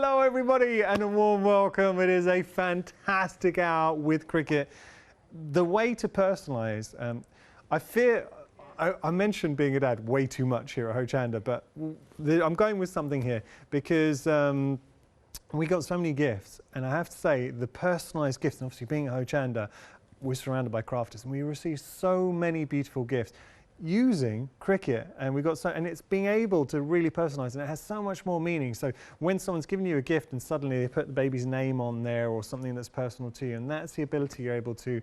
Hello everybody and a warm welcome. It is a fantastic hour with Cricut. The way to personalise, I mentioned being a dad way too much here at Hochanda, but I'm going with something here because we got so many gifts, and I have to say the personalised gifts, and obviously being at Hochanda, we're surrounded by crafters and we received so many beautiful gifts using Cricut, and and it's being able to really personalize, and it has so much more meaning. So when someone's giving you a gift and suddenly they put the baby's name on there or something that's personal to you, and that's the ability you're able to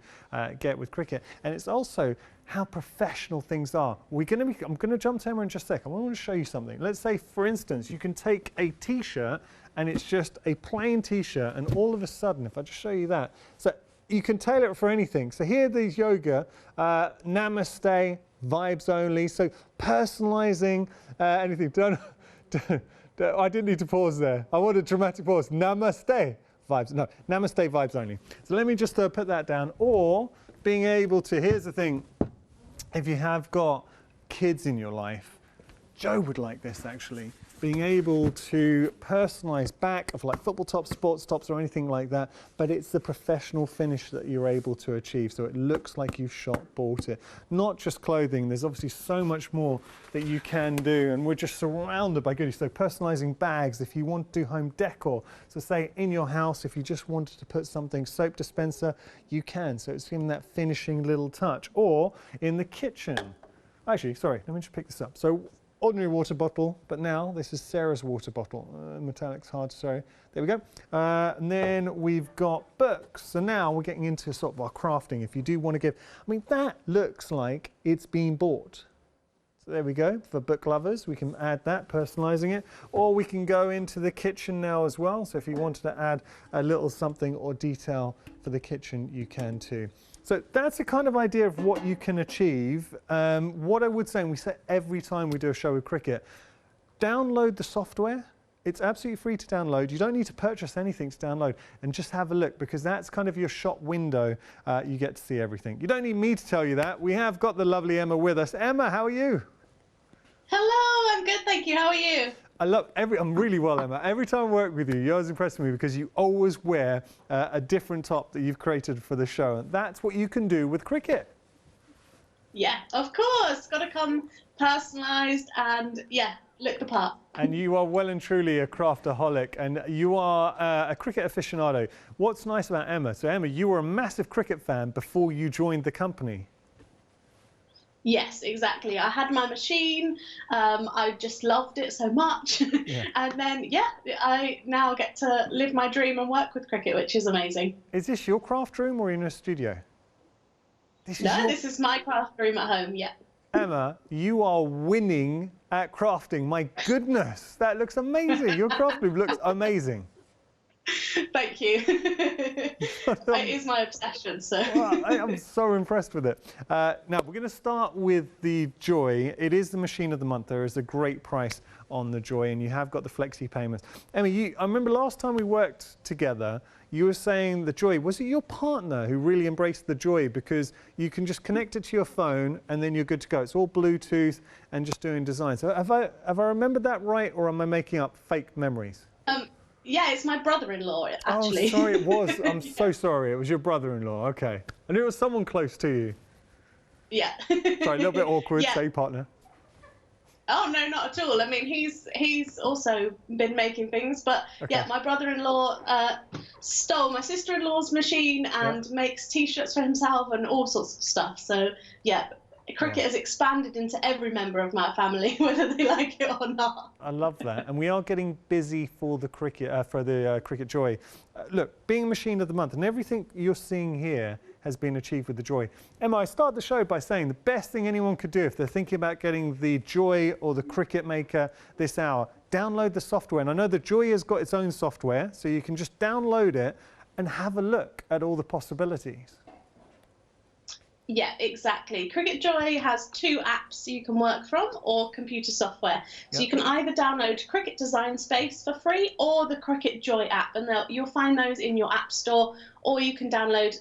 get with Cricut. And it's also how professional things are. I'm going to jump to Emma in just a second. I want to show you something. Let's say, for instance, you can take a t-shirt and it's just a plain t-shirt, and all of a sudden, if I just show you that, so you can tailor it for anything. So here are these yoga, namaste, vibes only, so personalizing anything. I didn't need to pause there. I want a dramatic pause. Namaste vibes, no, namaste vibes only. So let me just put that down. Or being able to, here's the thing, if you have got kids in your life, Joe would like this actually, being able to personalize back of like football tops, sports tops or anything like that, but it's the professional finish that you're able to achieve, so it looks like you've bought it. Not just clothing, there's obviously so much more that you can do, and we're just surrounded by goodies. So personalizing bags, if you want to do home decor, so say in your house, if you just wanted to put something, soap dispenser, you can, so it's giving that finishing little touch. Or in the kitchen, actually, sorry, let me just pick this up. So ordinary water bottle, but now this is Sarah's water bottle. Metallic's hard to show. There we go. And then we've got books. So now we're getting into sort of our crafting. If you do want to give, I mean, that looks like it's been bought. So there we go. For book lovers, we can add that, personalizing it. Or we can go into the kitchen now as well. So if you wanted to add a little something or detail for the kitchen, you can too. So that's a kind of idea of what you can achieve. What I would say, and we say every time we do a show with Cricut, download the software. It's absolutely free to download. You don't need to purchase anything to download, and just have a look, because that's kind of your shop window. You get to see everything. You don't need me to tell you that. We have got the lovely Emma with us. Emma, how are you? Hello, I'm good, thank you. How are you? I'm really well, Emma. Every time I work with you, you're always impressed with me because you always wear a different top that you've created for the show. And that's what you can do with Cricut. Yeah, of course. Got to come personalised and, yeah, look the part. And you are well and truly a craftaholic, and you are a Cricut aficionado. What's nice about Emma? So, Emma, you were a massive Cricut fan before you joined the company. Yes, exactly. I had my machine. I just loved it so much. Yeah. And then, yeah, I now get to live my dream and work with Cricut, which is amazing. Is this your craft room or in a studio? This is my craft room at home, yeah. Emma, you are winning at crafting. My goodness, that looks amazing. Your craft room looks amazing. Thank you. It is my obsession, so. Well, I'm so impressed with it. Now, we're going to start with the Joy. It is the machine of the month. There is a great price on the Joy, and you have got the flexi payments. Emma, I remember last time we worked together, you were saying the Joy, was it your partner who really embraced the Joy? Because you can just connect it to your phone and then you're good to go. It's all Bluetooth and just doing design. So have I remembered that right, or am I making up fake memories? Yeah, it's my brother-in-law, actually. Oh, sorry, it was. I'm so sorry. It was your brother-in-law. Okay. I knew it was someone close to you. Yeah. Sorry, a little bit awkward. Yeah. Say partner. Oh, no, not at all. I mean, he's also been making things, but okay. Yeah, my brother-in-law stole my sister-in-law's machine and makes T-shirts for himself and all sorts of stuff. So, yeah. Cricut has expanded into every member of my family, whether they like it or not. I love that, and we are getting busy for the Cricut Cricut Joy. Look, being machine of the month, and everything you're seeing here has been achieved with the Joy. Emma, I started the show by saying the best thing anyone could do if they're thinking about getting the Joy or the Cricut Maker this hour, download the software. And I know the Joy has got its own software, so you can just download it and have a look at all the possibilities. Yeah, exactly. Cricut Joy has 2 apps you can work from, or computer software. So you can either download Cricut Design Space for free or the Cricut Joy app, and you'll find those in your app store, or you can download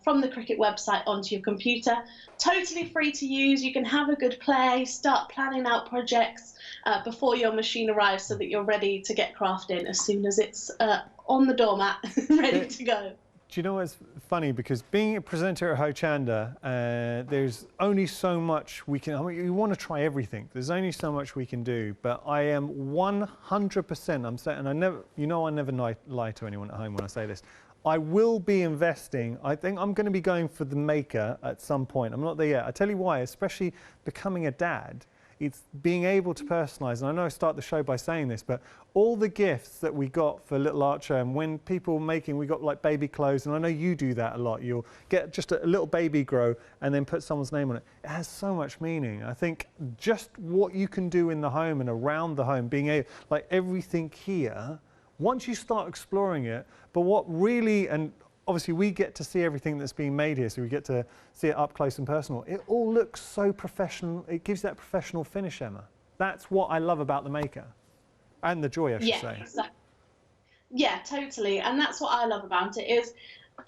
from the Cricut website onto your computer. Totally free to use. You can have a good play, start planning out projects before your machine arrives so that you're ready to get crafting as soon as it's on the doormat, ready to go. Do you know what's funny? Because being a presenter at Hochanda, there's only so much we can, I mean, you want to try everything. There's only so much we can do, but I am 100%, I'm saying, and I never, you know, I never lie to anyone at home when I say this. I will be investing. I think I'm going to be going for the Maker at some point. I'm not there yet. I tell you why, especially becoming a dad. It's being able to personalise, and I know I start the show by saying this, but all the gifts that we got for little Archer, and when people making, we got like baby clothes, and I know you do that a lot. You'll get just a little baby grow and then put someone's name on it. It has so much meaning. I think just what you can do in the home and around the home, being able, like everything here, once you start exploring it, but what really, and obviously we get to see everything that's being made here, so we get to see it up close and personal. It all looks so professional. It gives that professional finish, Emma. That's what I love about the Maker. And the Joy, I should say. Exactly. Yeah, totally. And that's what I love about it, is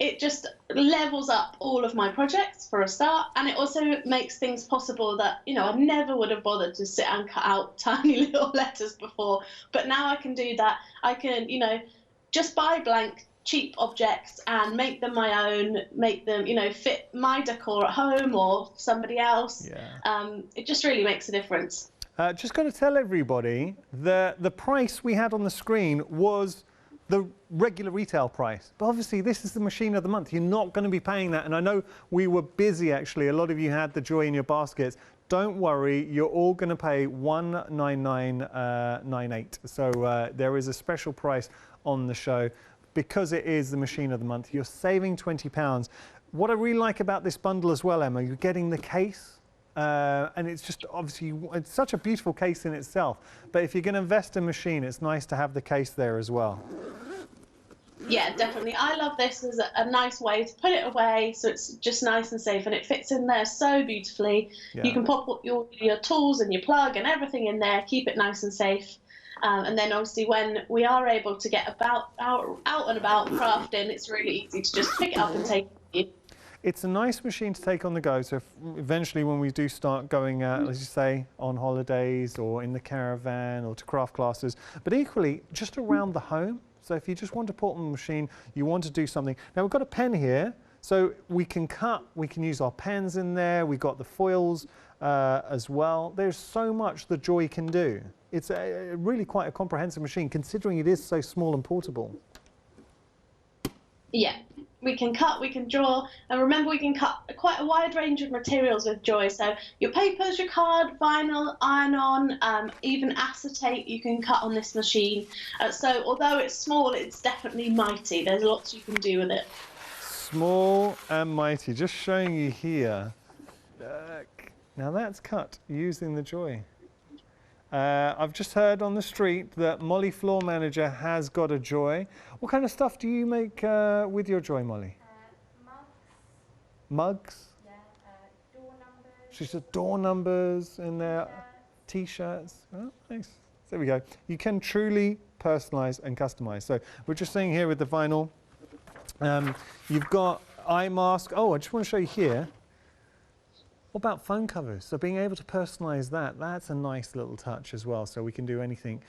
it just levels up all of my projects for a start, and it also makes things possible that, you know, I never would have bothered to sit and cut out tiny little letters before. But now I can do that. I can, you know, just buy blank cheap objects and make them my own, make them, you know, fit my decor at home or somebody else. Yeah. It just really makes a difference. Just got to tell everybody that the price we had on the screen was the regular retail price. But obviously this is the machine of the month. You're not going to be paying that. And I know we were busy actually. A lot of you had the Joy in your baskets. Don't worry, you're all going to pay $199.98. So there is a special price on the show. Because it is the machine of the month, you're saving £20. What I really like about this bundle as well, Emma, you're getting the case, and it's just obviously, it's such a beautiful case in itself. But if you're going to invest in a machine, it's nice to have the case there as well. Yeah, definitely. I love this as a nice way to put it away, so it's just nice and safe, and it fits in there so beautifully. Yeah. You can pop up your tools and your plug and everything in there, keep it nice and safe. And then obviously when we are able to get out and about crafting, it's really easy to just pick it up and take it. It's a nice machine to take on the go. So eventually when we do start going, as you say, on holidays or in the caravan or to craft classes, but equally just around the home. So if you just want to put on the machine, you want to do something. Now we've got a pen here, so we can cut, we can use our pens in there. We've got the foils as well. There's so much the Joy can do. It's really quite a comprehensive machine, considering it is so small and portable. Yeah, we can cut, we can draw, and remember we can cut quite a wide range of materials with Joy. So your papers, your card, vinyl, iron-on, even acetate you can cut on this machine. So although it's small, it's definitely mighty. There's lots you can do with it. Small and mighty, just showing you here. Now that's cut using the Joy. I've just heard on the street that Molly, floor manager, has got a Joy. What kind of stuff do you make with your Joy, Molly? Mugs. Mugs? Yeah, door numbers. She said door numbers in there, T-shirts. Oh, nice. There we go. You can truly personalise and customise. So we're just saying here with the vinyl, you've got eye mask. Oh, I just want to show you here. What about phone covers? So being able to personalise that, that's a nice little touch as well. So we can do anything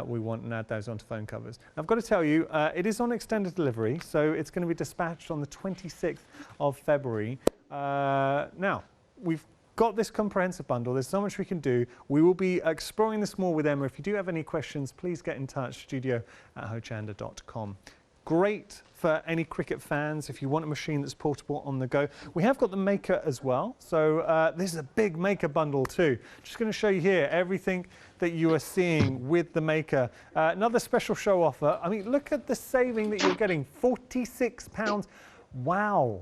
we want and add those onto phone covers. I've got to tell you, it is on extended delivery, so it's going to be dispatched on the 26th of February. Now, we've got this comprehensive bundle. There's so much we can do. We will be exploring this more with Emma. If you do have any questions, please get in touch, studio@hochanda.com. Great for any Cricut fans if you want a machine that's portable on the go. We have got the Maker as well, so this is a big Maker bundle too. Just going to show you here everything that you are seeing with the Maker. Another special show offer. I mean, look at the saving that you're getting, £46. Wow,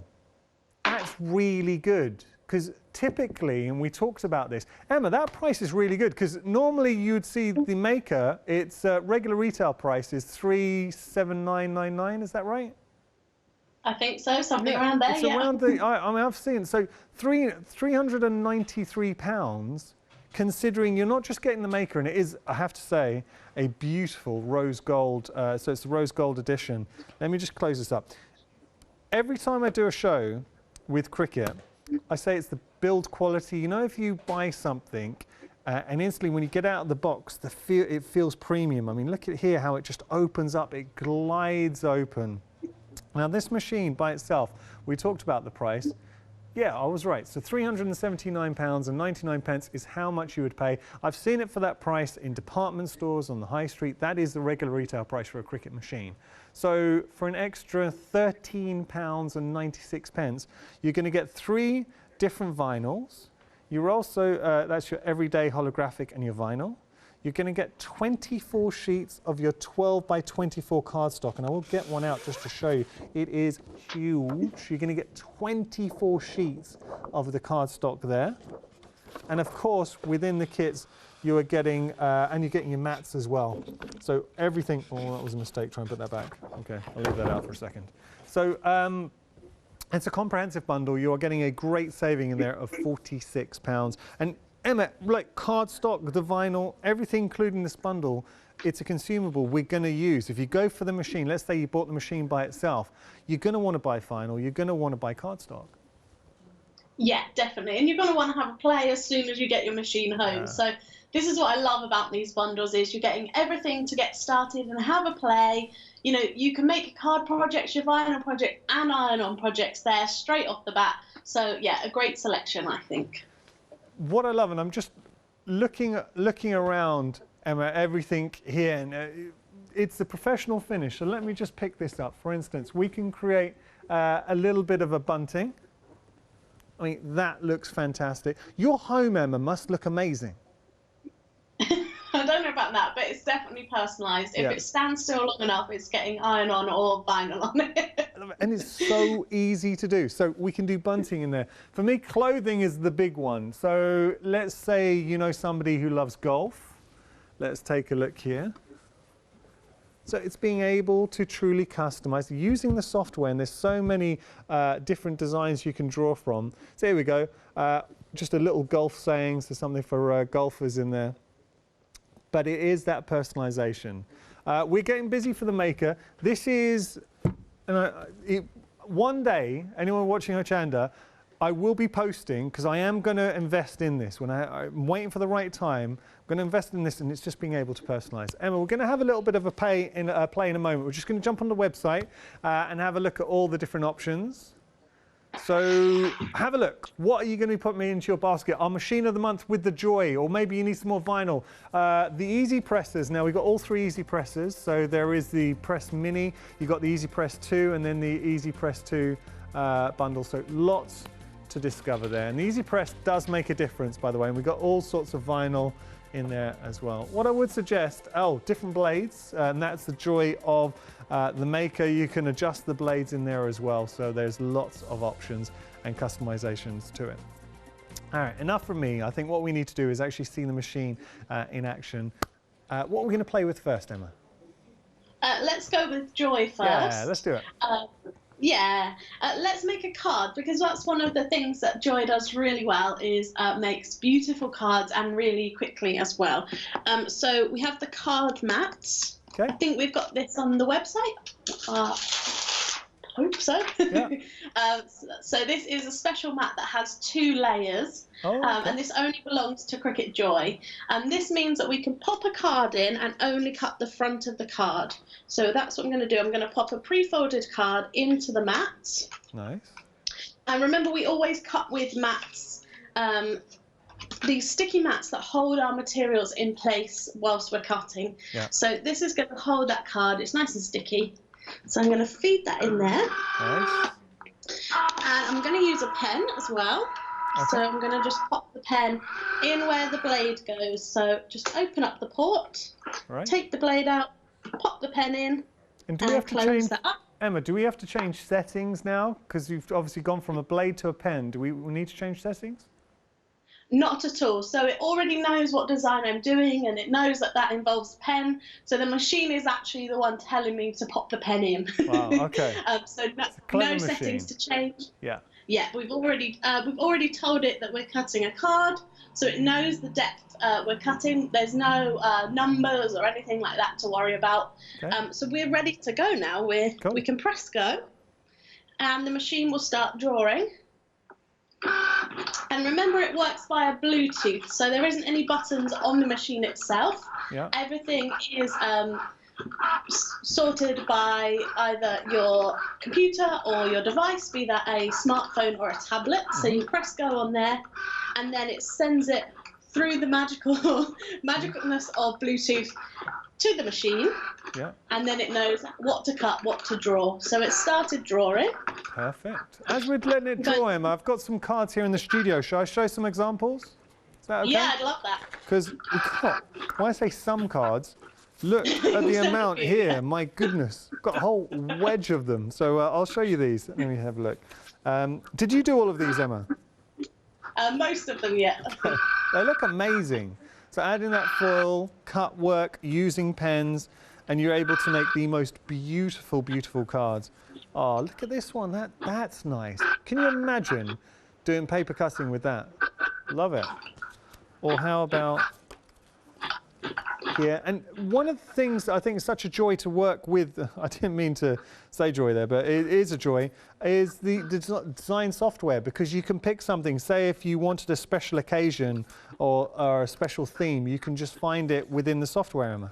that's really good. Because typically, and we talked about this, Emma, that price is really good because normally you'd see the Maker, its regular retail price is $379.99, is that right? I think so, something around there, it's yeah. around the, I mean, I've seen, so £393, considering you're not just getting the maker, and it is, I have to say, a beautiful rose gold, so it's the rose gold edition. Let me just close this up. Every time I do a show with Cricut, I say it's the build quality. You know, if you buy something and instantly when you get out of the box, it feels premium. I mean, look at here how it just opens up, it glides open. Now this machine by itself, we talked about the price. Yeah, I was right. So £379.99 is how much you would pay. I've seen it for that price in department stores on the high street. That is the regular retail price for a Cricut machine. So for an extra £13.96, you're going to get 3 different vinyls. You're also, that's your everyday holographic and your vinyl. You're going to get 24 sheets of your 12 by 24 cardstock, and I will get one out just to show you. It is huge. You're going to get 24 sheets of the cardstock there. And of course, within the kits, you are getting, and you're getting your mats as well. So everything, oh, that was a mistake, try and put that back. Okay, I'll leave that out for a second. So it's a comprehensive bundle. You are getting a great saving in there of £46. And Emma, like cardstock, the vinyl, everything including this bundle, it's a consumable we're going to use. If you go for the machine, let's say you bought the machine by itself, you're going to want to buy vinyl, you're going to want to buy cardstock. Yeah, definitely. And you're going to want to have a play as soon as you get your machine home. Yeah. So this is what I love about these bundles is you're getting everything to get started and have a play. You know, you can make card projects, your vinyl project and iron-on projects there straight off the bat. So yeah, a great selection, I think. What I love, and I'm just looking around, Emma, everything here, and it's the professional finish. So let me just pick this up. For instance, we can create a little bit of a bunting. I mean, that looks fantastic. Your home, Emma, must look amazing. I don't know about that, but it's definitely personalised. If it stands still long enough, it's getting iron-on or vinyl on it. And it's so easy to do. So we can do bunting in there. For me, clothing is the big one. So let's say you know somebody who loves golf. Let's take a look here. So it's being able to truly customize using the software, and there's so many different designs you can draw from. So here we go. Just a little golf sayings. There's something for golfers in there. But it is that personalization. We're getting busy for the maker. This is, one day, anyone watching Hochanda, I will be posting, because I am going to invest in this. When I'm waiting for the right time, I'm going to invest in this, and it's just being able to personalize. Emma, we're going to have a little bit of a play in a moment. We're just going to jump on the website and have a look at all the different options. So have a look. What are you going to put me into your basket? Our machine of the month with the joy, or maybe you need some more vinyl. The easy presses. Now we've got all 3 easy presses. So there is the Press Mini, you've got the Easy Press 2, and then the Easy Press 2 bundle. So lots to discover there. And the Easy Press does make a difference, by the way. And we've got all sorts of vinyl in there as well. What I would suggest, different blades, and that's the joy of the maker. You can adjust the blades in there as well, so there's lots of options and customizations to it. All right, enough from me. I think what we need to do is actually see the machine in action. What are we going to play with first, Emma? Let's go with Joy first. Yeah, let's do it. Let's make a card, because that's one of the things that Joy does really well is makes beautiful cards, and really quickly as well. So we have the card mats. Okay. I think we've got this on the website. Hope so. Yeah. So this is a special mat that has 2 layers. Oh, okay. And this only belongs to Cricut Joy. And this means that we can pop a card in and only cut the front of the card. So that's what I'm going to do. I'm going to pop a pre-folded card into the mat. Nice. And remember, we always cut with mats, these sticky mats that hold our materials in place whilst we're cutting. Yeah. So this is going to hold that card. It's nice and sticky. So I'm going to feed that in there. Nice. And I'm going to use a pen as well. Okay. So I'm going to just pop the pen in where the blade goes. So just open up the port, Right. take the blade out, pop the pen in, And do we have to close change, that up. Emma, do we have to change settings now? Because you've obviously gone from a blade to a pen. Do we need to change settings? Not at all. So it already knows what design I'm doing, and it knows that that involves a pen. So the machine is actually the one telling me to pop the pen in. Wow, okay. So clever no settings machine. to change. Yeah. Yeah, we've already told it that we're cutting a card, so it knows the depth we're cutting. There's no numbers or anything like that to worry about. Okay. So we're ready to go now. Cool. We can press go, and the machine will start drawing. And remember, it works via Bluetooth, so there isn't any buttons on the machine itself. Yeah. Everything is sorted by either your computer or your device, be that a smartphone or a tablet. So you press go on there, and then it sends it through the magicalness of Bluetooth to the machine. Yeah. And then it knows what to cut, what to draw. So it started drawing. Perfect. As we're letting it draw, Emma, I've got some cards here in the studio. Shall I show some examples? Is that okay? Yeah, I'd love that. Because when I say some cards, look at the amount here. My goodness, got a whole wedge of them. So I'll show you these. Let me have a look. Did you do all of these, Emma? Most of them, yeah. They look amazing. So adding that foil, cut work, using pens, and you're able to make the most beautiful, beautiful cards. Oh, look at this one. That's nice. Can you imagine doing paper cutting with that? Love it. Or how about here? And one of the things I think is such a joy to work with, I didn't mean to say joy there, but it is a joy, is the design software, because you can pick something. Say if you wanted a special occasion or a special theme, you can just find it within the software, Emma.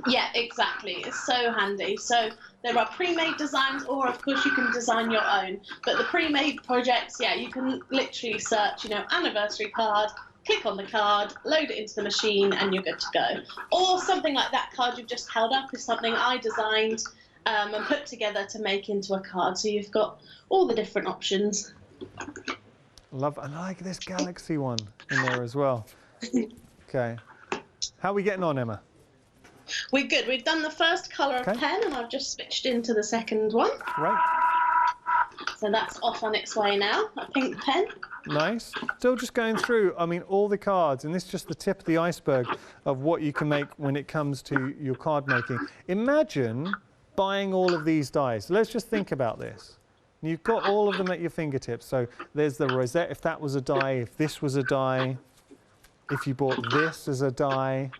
Yeah, exactly. It's so handy. So there are pre-made designs, or of course you can design your own. But the pre-made projects, yeah, you can literally search, anniversary card, click on the card, load it into the machine, and you're good to go. Or something like that card you've just held up is something I designed and put together to make into a card. So you've got all the different options. Love, I like this galaxy one in there as well. Okay. How are we getting on, Emma? We're good. We've done the first colour of pen, and I've just switched into the second one. Right. So that's off on its way now, a pink pen. Nice. Still just going through, I mean, all the cards, and this is just the tip of the iceberg of what you can make when it comes to your card making. Imagine buying all of these dies. Let's just think about this. You've got all of them at your fingertips. So there's the rosette, if that was a die, if this was a die, if you bought this as a die,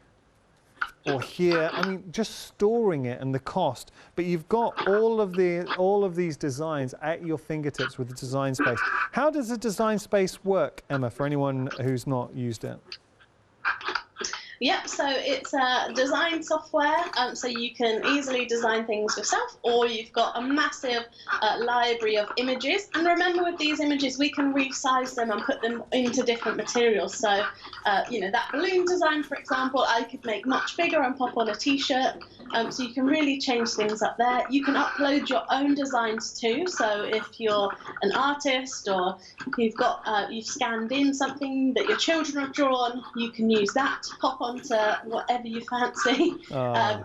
or here, I mean, just storing it and the cost. But you've got all of these designs at your fingertips with the design space. How does the design space work, Emma, for anyone who's not used it? Yep, so it's a design software, so you can easily design things yourself, or you've got a massive library of images. And remember, with these images, we can resize them and put them into different materials. So, that balloon design, for example, I could make much bigger and pop on a t-shirt. So you can really change things up there. You can upload your own designs too. So if you're an artist, or you've scanned in something that your children have drawn, you can use that to pop onto whatever you fancy.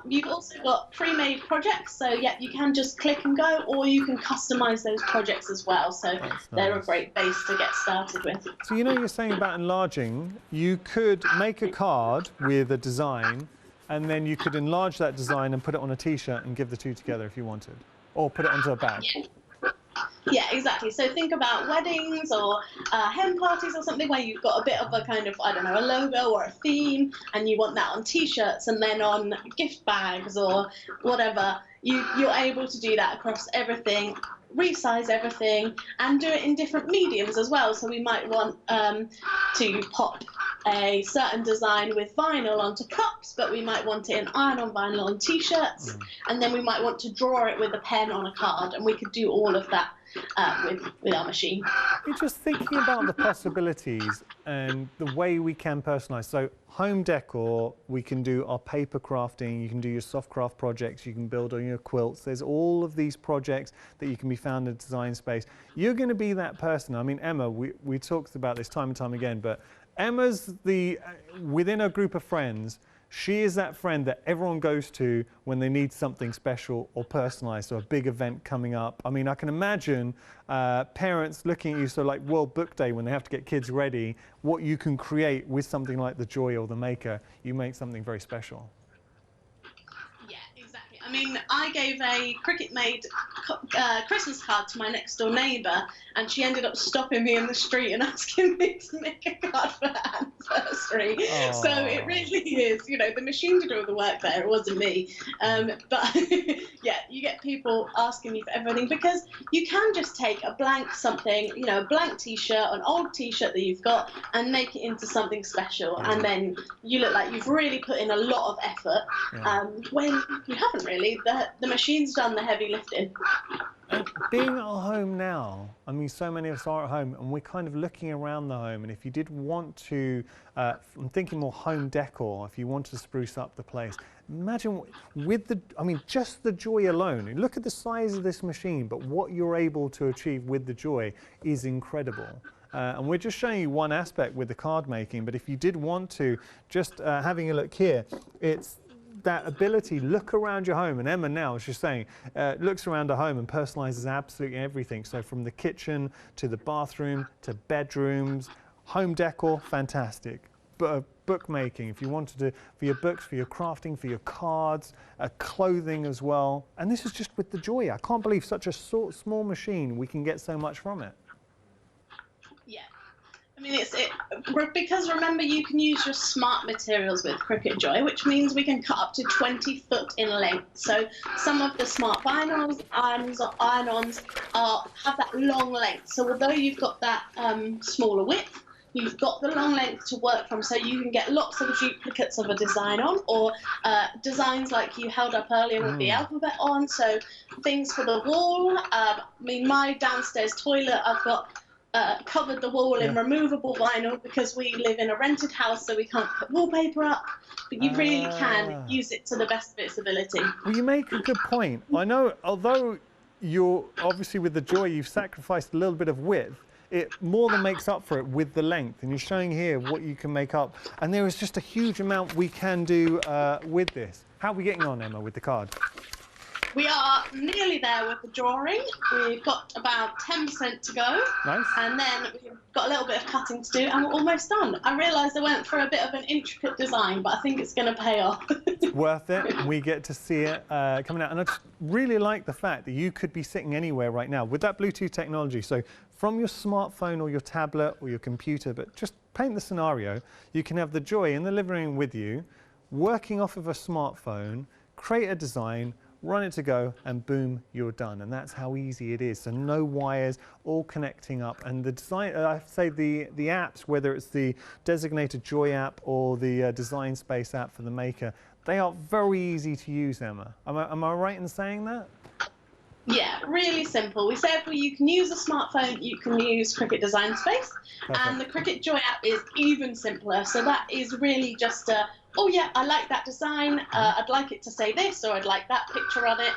You've also got pre-made projects, so yeah, you can just click and go, or you can customize those projects as well. So they're a great base to get started with. So you're saying about enlarging, you could make a card with a design, and then you could enlarge that design and put it on a t-shirt and give the two together if you wanted, or put it onto a bag. Yeah, exactly. So think about weddings or hen parties or something where you've got a bit of a kind of, I don't know, a logo or a theme, and you want that on t-shirts and then on gift bags or whatever. You're able to do that across everything, resize everything, and do it in different mediums as well. So we might want to pop a certain design with vinyl onto cups, but we might want it in iron-on vinyl on t-shirts, and then we might want to draw it with a pen on a card, and we could do all of that with our machine. You're just thinking about the possibilities and the way we can personalize. So home decor, we can do our paper crafting, you can do your soft craft projects, you can build on your quilts. There's all of these projects that you can be found in design space. You're going to be that person. I mean, Emma, we talked about this time and time again, but Emma's within a group of friends, She is that friend that everyone goes to when they need something special or personalised, so a big event coming up. I mean, I can imagine parents looking at you, so like World Book Day, when they have to get kids ready, what you can create with something like the Joy or the Maker. You make something very special. I mean, I gave a Cricut-made Christmas card to my next-door neighbour, and she ended up stopping me in the street and asking me to make a card for her anniversary. Aww. So it really is, you know, the machine did all the work there, it wasn't me. But yeah, you get people asking me for everything, because you can just take a blank something, you know, a blank t-shirt, an old t-shirt that you've got, and make it into something special, and then you look like you've really put in a lot of effort, when you haven't really. The machine's done the heavy lifting. And being at home now, I mean, so many of us are at home, and we're kind of looking around the home, and if you did want to, I'm thinking more home decor, if you want to spruce up the place, imagine with the, I mean, just the Joy alone, look at the size of this machine, but what you're able to achieve with the Joy is incredible. And we're just showing you one aspect with the card making, but if you did want to, just having a look here, it's that ability, look around your home, and Emma now, as she's saying, looks around her home and personalises absolutely everything. So from the kitchen to the bathroom to bedrooms, home decor, fantastic. But bookmaking, if you wanted to, for your books, for your crafting, for your cards, clothing as well. And this is just with the Joy. I can't believe such a small machine, we can get so much from it. I mean, because remember, you can use your smart materials with Cricut Joy, which means we can cut up to 20 foot in length. So some of the smart vinyls, iron-ons have that long length. So although you've got that smaller width, you've got the long length to work from, so you can get lots of duplicates of a design on, or designs like you held up earlier with the alphabet on. So things for the wall. I mean, my downstairs toilet, I've got covered the wall in removable vinyl, because we live in a rented house, so we can't put wallpaper up, but you really can use it to the best of its ability. Well, you make a good point. I know, although you're obviously with the Joy, you've sacrificed a little bit of width, it more than makes up for it with the length, and you're showing here what you can make up, and there is just a huge amount we can do with this. How are we getting on, Emma, with the card? We are nearly there with the drawing. We've got about 10% to go. Nice. And then we've got a little bit of cutting to do, and we're almost done. I realised I went for a bit of an intricate design, but I think it's going to pay off. It's worth it. We get to see it coming out. And I just really like the fact that you could be sitting anywhere right now with that Bluetooth technology. So from your smartphone or your tablet or your computer, but just paint the scenario, you can have the Joy in the living room with you, working off of a smartphone, create a design, run it to go, and boom, you're done. And that's how easy it is. So no wires, all connecting up. And the design, I have to say, the apps, whether it's the designated Joy app or the Design Space app for the Maker, they are very easy to use, Emma. Am I right in saying that? Yeah, really simple. We said, well, you can use a smartphone, you can use Cricut Design Space, and the Cricut Joy app is even simpler. So that is really just a, oh yeah, I like that design, I'd like it to say this, or I'd like that picture on it,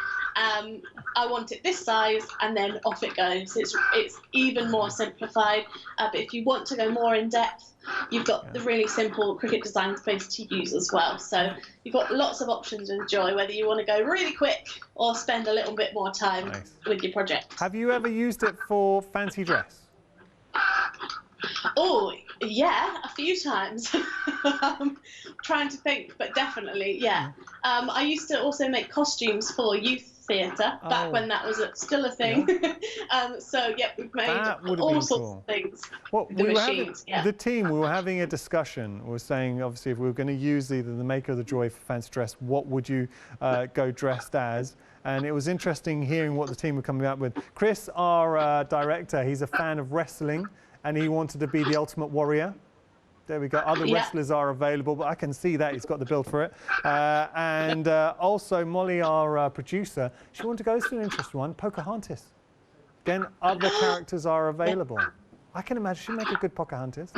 I want it this size, and then off it goes. It's even more simplified, but if you want to go more in depth, you've got the really simple Cricut Design Space to use as well. So you've got lots of options with Joy, whether you want to go really quick or spend a little bit more time with your project. Have you ever used it for fancy dress? Oh, yeah, a few times. Trying to think, but definitely, yeah. I used to also make costumes for youth theatre back when that was still a thing. Yeah. So, yeah, we've made all sorts of things. Well, the machines, the team, we were having a discussion. We were saying, obviously, if we were going to use either the Maker or the Joy for fancy dress, what would you go dressed as? And it was interesting hearing what the team were coming up with. Chris, our director, he's a fan of wrestling, and he wanted to be the Ultimate Warrior. There we go. Other wrestlers are available, but I can see that he's got the build for it. And also Molly, our producer, she wanted to go to an interesting one, Pocahontas. Again, other characters are available. I can imagine she'd make a good Pocahontas.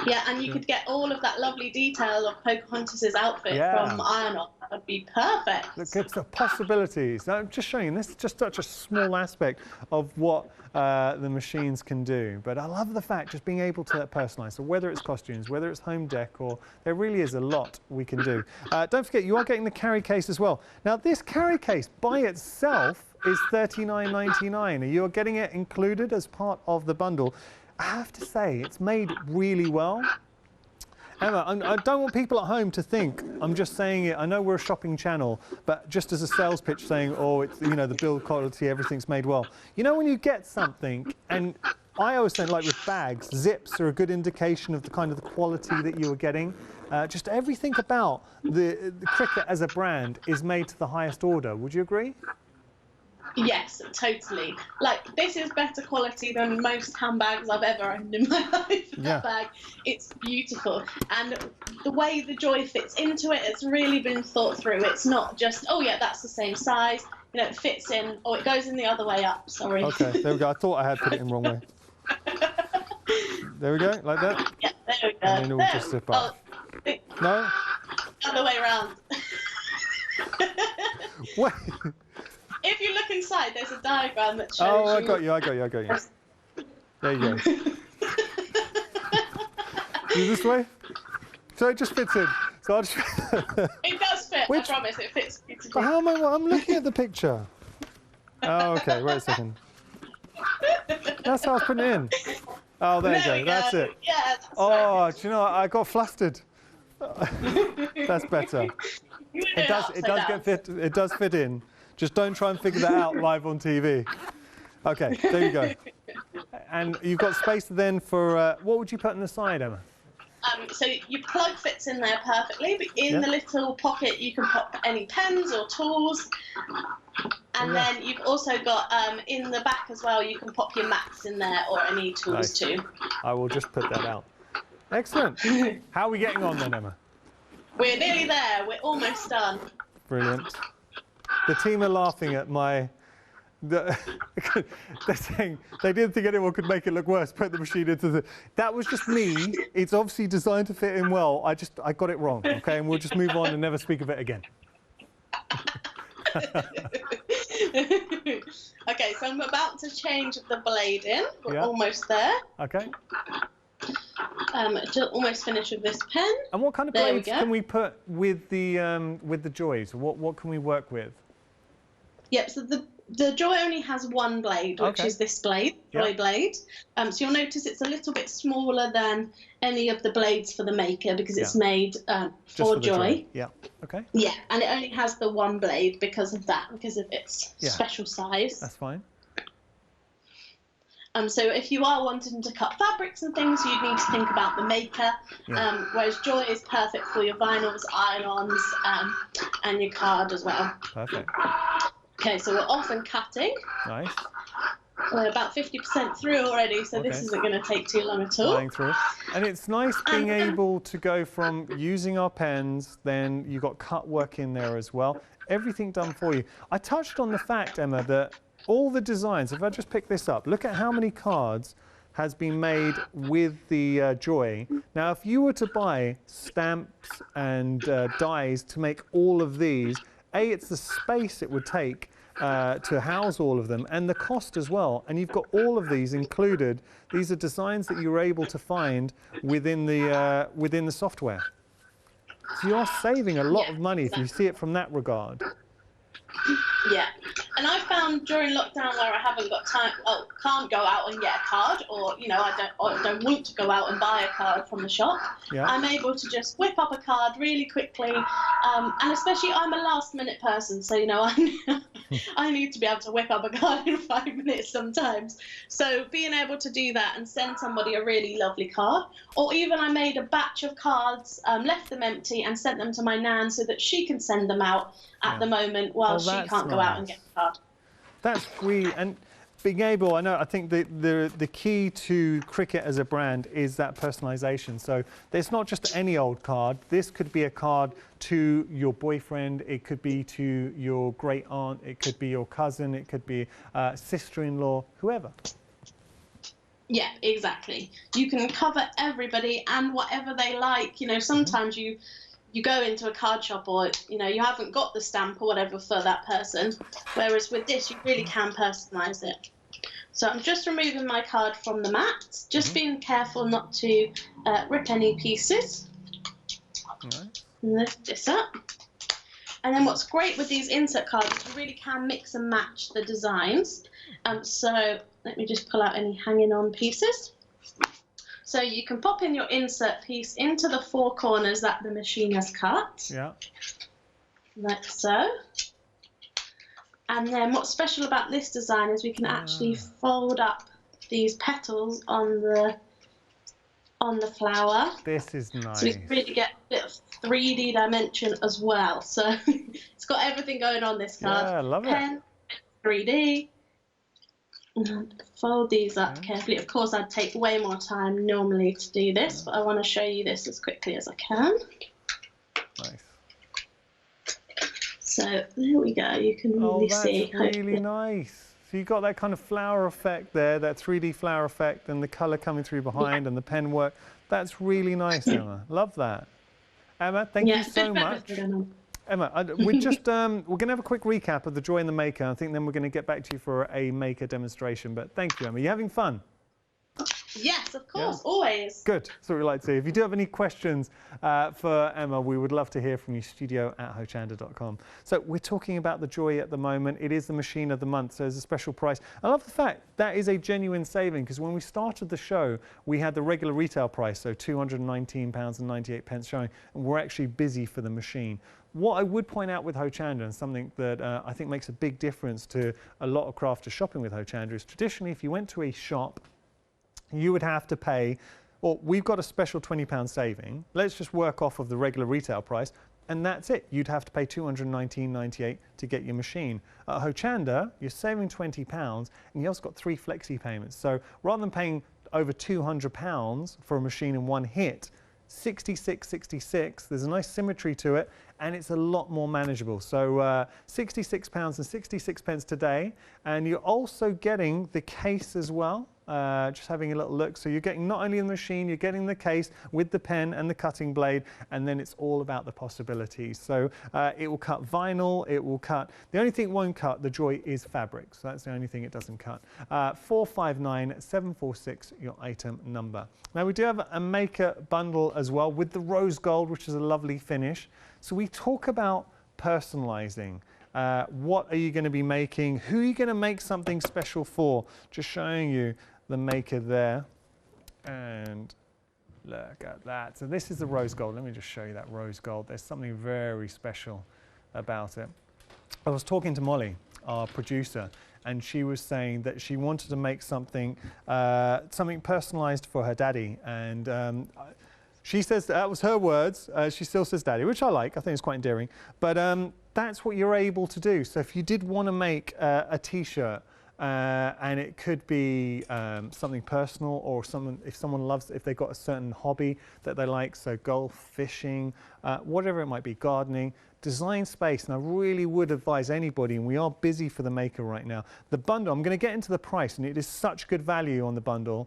Yeah, and you could get all of that lovely detail of Pocahontas's outfit from iron-on. that would be perfect. Look at the possibilities. I'm just showing you, this is just such a small aspect of what the machines can do. But I love the fact just being able to personalise. So whether it's costumes, whether it's home decor, there really is a lot we can do. Don't forget, you are getting the carry case as well. Now, this carry case by itself is $39.99. You are getting it included as part of the bundle. I have to say, it's made really well. Emma, I don't want people at home to think I'm just saying it. I know we're a shopping channel, but just as a sales pitch saying, oh, it's, you know, the build quality, everything's made well. You know, when you get something, and I always think, like with bags, zips are a good indication of the kind of the quality that you are getting. Just everything about the Cricut as a brand is made to the highest order. Would you agree? Yes, totally. Like, this is better quality than most handbags I've ever owned in my life. That bag, it's beautiful. And the way the joy fits into it, it's really been thought through. It's not just, oh yeah, that's the same size. You know, it fits in, or it goes in the other way up, sorry. Okay, there we go. I thought I had put it in the wrong way. There we go, like that? Yeah, there we go. And then it will just zip up. Oh, no? Other way around. Wait. If you look inside, there's a diagram that shows Oh, I got you. There you go. Is this way? So it just fits in. So I'll just... It does fit, I promise, it fits beautifully. How am I? I'm looking at the picture. Oh, okay, wait a second. That's how I was putting it in. Oh, there you go, that's it. Yeah, that's right. Do you know, I got flustered. That's better. It does fit in. Just don't try and figure that out live on TV. Okay, there you go. And you've got space then for, what would you put on the side, Emma? So your plug fits in there perfectly, but in the little pocket you can pop any pens or tools. And then you've also got, in the back as well, you can pop your mats in there or any tools too. I will just put that out. Excellent. How are we getting on then, Emma? We're nearly there. We're almost done. Brilliant. The team are laughing at my... They're saying they didn't think anyone could make it look worse. Put the machine into the... That was just me. It's obviously designed to fit in well. I got it wrong, okay? And we'll just move on and never speak of it again. Okay, so I'm about to change the blade in. We're almost there. Okay. Almost finished with this pen. And what kind of blades can we put with the Joys? What can we work with? Yep. So the Joy only has one blade, which is this blade, Joy blade. So you'll notice it's a little bit smaller than any of the blades for the Maker because it's made for Joy. Yeah. Okay. Yeah, and it only has the one blade because of that, because of its special size. That's fine. So if you are wanting to cut fabrics and things, you'd need to think about the Maker, whereas Joy is perfect for your vinyls, iron-ons, and your card as well. Perfect. Okay, so we're off and cutting. Nice. We're about 50% through already, so this isn't going to take too long at all. Flying through. And it's nice being able to go from using our pens, then you've got cut work in there as well. Everything done for you. I touched on the fact, Emma, that all the designs, if I just pick this up, look at how many cards has been made with the Joy. Now, if you were to buy stamps and dies to make all of these, it's the space it would take to house all of them and the cost as well. And you've got all of these included. These are designs that you were able to find within the software. So you're saving a lot of money if you see it from that regard. Yeah, and I found during lockdown where I haven't got time, can't go out and get a card, or you know, I don't want to go out and buy a card from the shop. I'm able to just whip up a card really quickly, and especially I'm a last-minute person, so you know I need to be able to whip up a card in 5 minutes sometimes. So being able to do that and send somebody a really lovely card, or even I made a batch of cards, left them empty, and sent them to my nan so that she can send them out at the moment while she can't go out and get a card. That's sweet. And being able, I think the key to Cricut as a brand is that personalization. So there's not just any old card. This could be a card to your boyfriend. It could be to your great aunt. It could be your cousin. It could be sister-in-law, whoever. Yeah, exactly. You can cover everybody and whatever they like. You know, sometimes you you go into a card shop or, you know, you haven't got the stamp or whatever for that person. Whereas with this, you really can personalise it. So I'm just removing my card from the mat, just being careful not to rip any pieces. Lift this up. And then what's great with these insert cards is you really can mix and match the designs. So let me just pull out any hanging on pieces. So you can pop in your insert piece into the 4 corners that the machine has cut. Yeah. Like so. And then what's special about this design is we can actually fold up these petals on the flower. This is nice. So we can really get a bit of 3D dimension as well. So it's got everything going on this card. Yeah, I love it. 3D. And fold these up carefully. Of course, I'd take way more time normally to do this, but I want to show you this as quickly as I can. Nice. So there we go. You can really see. Oh, that's really nice. So you got that kind of flower effect there, that 3D flower effect, and the colour coming through behind, and the pen work. That's really nice, Emma. Love that. Emma, thank you so much. Emma, we're just we're going to have a quick recap of the joy in the maker. I think then we're going to get back to you for a maker demonstration. But thank you, Emma. You having fun? Yes, of course, always. Good. That's what we like to see. If you do have any questions for Emma, we would love to hear from you, studio@hochanda.com. So we're talking about the joy at the moment. It is the machine of the month, so there's a special price. I love the fact that is a genuine saving, because when we started the show, we had the regular retail price, so £219.98 showing, and we're actually busy for the machine. What I would point out with Hochanda, and something that I think makes a big difference to a lot of crafters shopping with Hochanda, is traditionally if you went to a shop, you would have to pay, well, we've got a special £20 saving. Let's just work off of the regular retail price, and that's it. You'd have to pay £219.98 to get your machine. At Hochanda, you're saving £20, and you also got 3 flexi payments. So rather than paying over £200 for a machine in one hit, 66.66, there's a nice symmetry to it, and it's a lot more manageable. So £66.66 today, and you're also getting the case as well. Just having a little look. So you're getting not only the machine, you're getting the case with the pen and the cutting blade, and then it's all about the possibilities. So it will cut vinyl, it will cut, the only thing it won't cut, the joy, is fabric. So that's the only thing it doesn't cut. 459746, your item number. Now we do have a maker bundle as well with the rose gold, which is a lovely finish. So we talk about personalizing. What are you going to be making? Who are you going to make something special for? Just showing you the maker there, and look at that. So this is the rose gold. Let me just show you that rose gold. There's something very special about it. I was talking to Molly, our producer, and she was saying that she wanted to make something something personalized for her daddy, and she says that was her words. She still says daddy, which I like. I think it's quite endearing, but that's what you're able to do. So if you did want to make a t-shirt, and it could be something personal, or if someone loves, if they've got a certain hobby that they like, so golf, fishing, whatever it might be, gardening, design space. And I really would advise anybody, and we are busy for the maker right now, the bundle, I'm going to get into the price, and it is such good value on the bundle.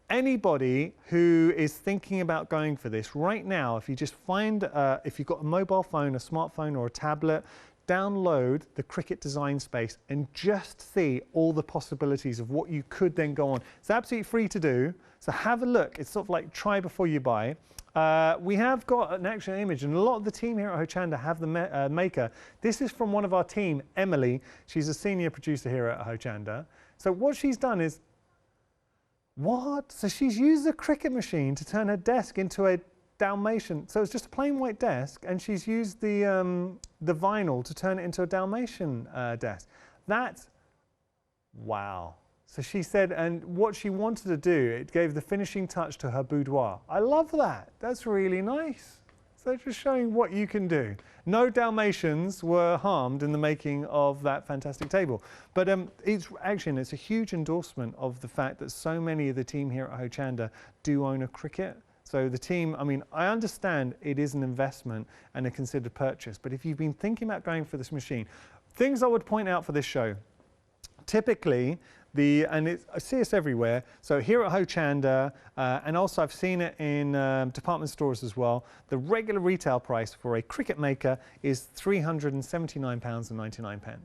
Anybody who is thinking about going for this right now, if you just find, if you've got a mobile phone, a smartphone or a tablet, download the Cricut design space and just see all the possibilities of what you could then go on. It's absolutely free to do, so have a look. It's sort of like try before you buy. We have got an actual image, and a lot of the team here at Hochanda have the maker. This is from one of our team, Emily. She's a senior producer here at Hochanda. So what she's done is, what? So she's used the Cricut machine to turn her desk into a Dalmatian. So it's just a plain white desk, and she's used the vinyl to turn it into a Dalmatian desk. That's, wow. So she said, and what she wanted to do, it gave the finishing touch to her boudoir. I love that. That's really nice. So just showing what you can do. No Dalmatians were harmed in the making of that fantastic table. But it's actually, it's a huge endorsement of the fact that so many of the team here at Hochanda do own a Cricut. So the team, I mean, I understand it is an investment and a considered purchase, but if you've been thinking about going for this machine, things I would point out for this show, typically I see this everywhere. So here at Hochanda, and also I've seen it in department stores as well. The regular retail price for a Cricut maker is £379.99.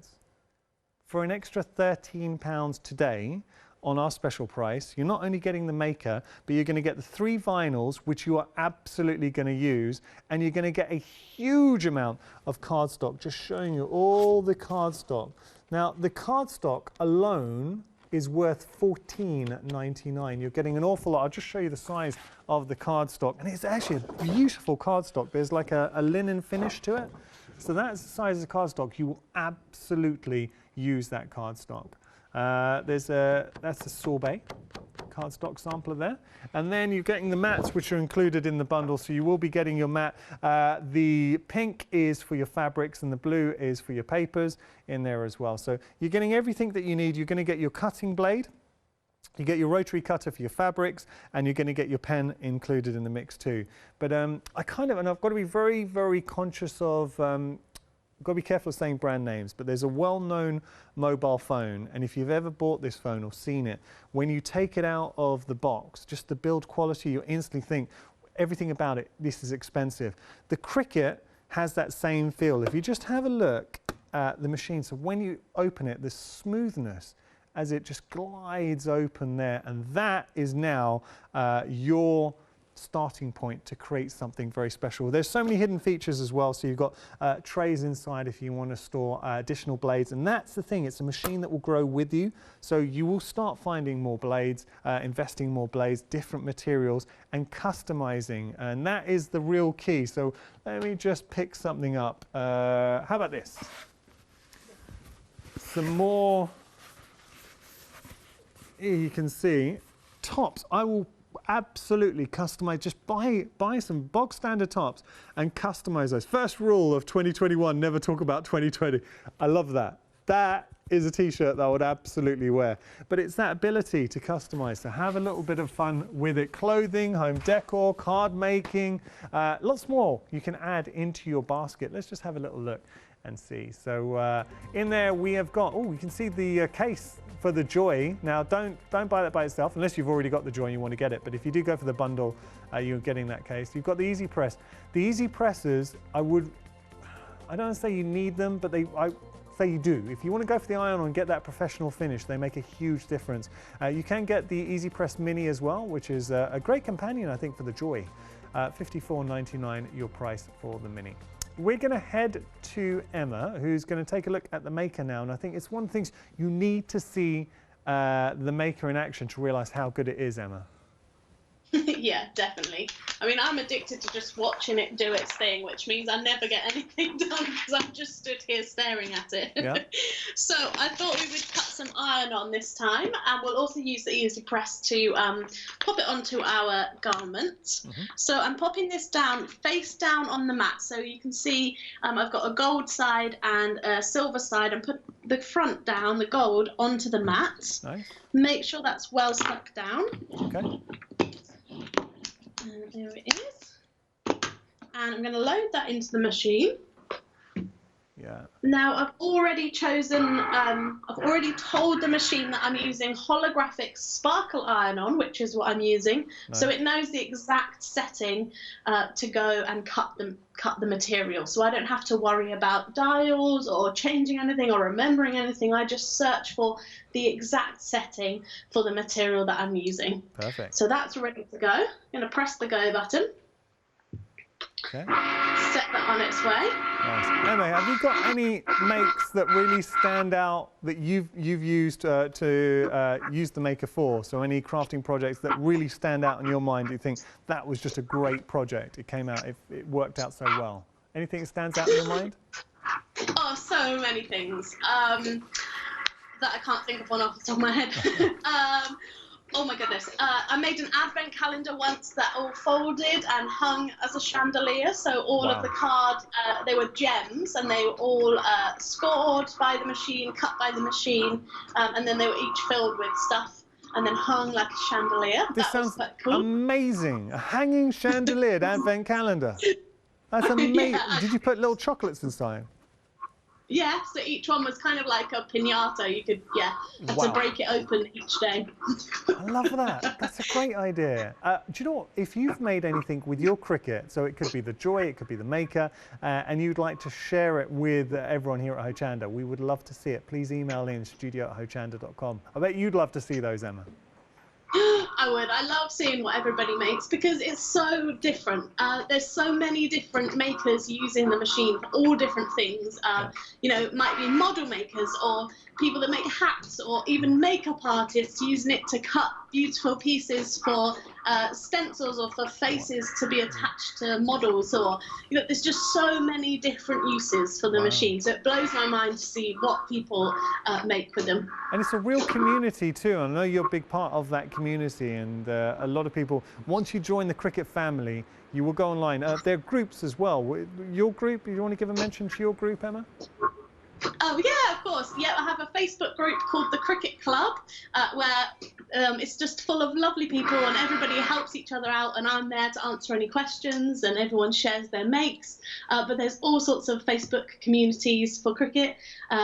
For an extra £13 today, on our special price, you're not only getting the maker, but you're going to get the 3 vinyls, which you are absolutely going to use, and you're going to get a huge amount of cardstock, just showing you all the cardstock. Now, the cardstock alone is worth $14.99. You're getting an awful lot. I'll just show you the size of the cardstock, and it's actually a beautiful cardstock. There's like a linen finish to it. So that's the size of the cardstock. You will absolutely use that cardstock. That's a sorbet cardstock sampler there, and then you're getting the mats, which are included in the bundle, so you will be getting your mat. The pink is for your fabrics and the blue is for your papers in there as well. So you're getting everything that you need. You're going to get your cutting blade, you get your rotary cutter for your fabrics, and you're going to get your pen included in the mix too. But and I've got to be very, very conscious of got to be careful of saying brand names, but there's a well-known mobile phone, and if you've ever bought this phone or seen it, when you take it out of the box, just the build quality, you instantly think everything about it, this is expensive. The Cricut has that same feel. If you just have a look at the machine, so when you open it, the smoothness as it just glides open there, and that is now your starting point to create something very special. There's so many hidden features as well, so you've got trays inside if you want to store additional blades, and that's the thing, it's a machine that will grow with you, so you will start finding more blades, investing more blades, different materials, and customizing, and that is the real key. So let me just pick something up. How about this? Some more, here you can see, tops. I will absolutely customize, just buy some bog standard tops and customize those. First rule of 2021, never talk about 2020. I love that. That is a t-shirt that I would absolutely wear. But it's that ability to customize, to have a little bit of fun with it. Clothing, home decor, card making, lots more you can add into your basket. Let's just have a little look and see. So in there we have got, oh, you can see the case for the Joy. Now don't buy that by itself unless you've already got the Joy and you want to get it, but if you do go for the bundle, you're getting that case. You've got the Easy Press. The Easy Presses, I don't want to say you need them, but I say you do. If you want to go for the iron and get that professional finish, they make a huge difference. You can get the Easy Press Mini as well, which is a great companion, I think, for the Joy. $54.99 your price for the Mini. We're going to head to Emma, who's going to take a look at the maker now, and I think it's one of the things you need to see the maker in action to realize how good it is, Emma. Yeah, definitely. I mean, I'm addicted to just watching it do its thing, which means I never get anything done because I'm just stood here staring at it. Yeah. So I thought we would cut some iron on this time, and we'll also use the Easy Press to pop it onto our garment. Mm-hmm. So I'm popping this down, face down on the mat, so you can see I've got a gold side and a silver side, and put the front down, the gold, onto the mat. Nice. Make sure that's well stuck down. Okay. And there it is. And I'm going to load that into the machine. Yeah. Now I've already chosen, I've already told the machine that I'm using holographic sparkle iron-on, which is what I'm using. Nice. So it knows the exact setting to go and cut the material. So I don't have to worry about dials or changing anything or remembering anything. I just search for the exact setting for the material that I'm using. Perfect. So that's ready to go. I'm going to press the go button. Okay. Set that on its way. Nice. Emma, have you got any makes that really stand out that you've used to use the maker for? So any crafting projects that really stand out in your mind, you think that was just a great project, it came out, it worked out so well? Anything that stands out in your mind? Oh, so many things that I can't think of one off the top of my head. Oh my goodness. I made an advent calendar once that all folded and hung as a chandelier. So all of the cards, they were gems, and they were all scored by the machine, cut by the machine, and then they were each filled with stuff and then hung like a chandelier. This sounds cool. Amazing. A hanging chandelier advent calendar. That's amazing. Yeah. Did you put little chocolates inside? Yeah, so each one was kind of like a piñata. You could, have to break it open each day. I love that. That's a great idea. Do you know what? If you've made anything with your Cricut, so it could be the Joy, it could be the Maker, and you'd like to share it with everyone here at Hochanda, we would love to see it. Please email in studio@hochanda.com. I bet you'd love to see those, Emma. I would. I love seeing what everybody makes because it's so different. There's so many different makers using the machine for all different things. You know, it might be model makers or people that make hats or even makeup artists using it to cut beautiful pieces for stencils or for faces to be attached to models, or you know, there's just so many different uses for the machine. So it blows my mind to see what people make with them. And it's a real community too. I know you're a big part of that community, and a lot of people, once you join the Cricut family, you will go online. There are groups as well. Your group, do you want to give a mention to your group, Emma? Oh yeah, of course. Yeah, I have a Facebook group called the Cricut Club, where it's just full of lovely people and everybody helps each other out, and I'm there to answer any questions and everyone shares their makes. But there's all sorts of Facebook communities for Cricut.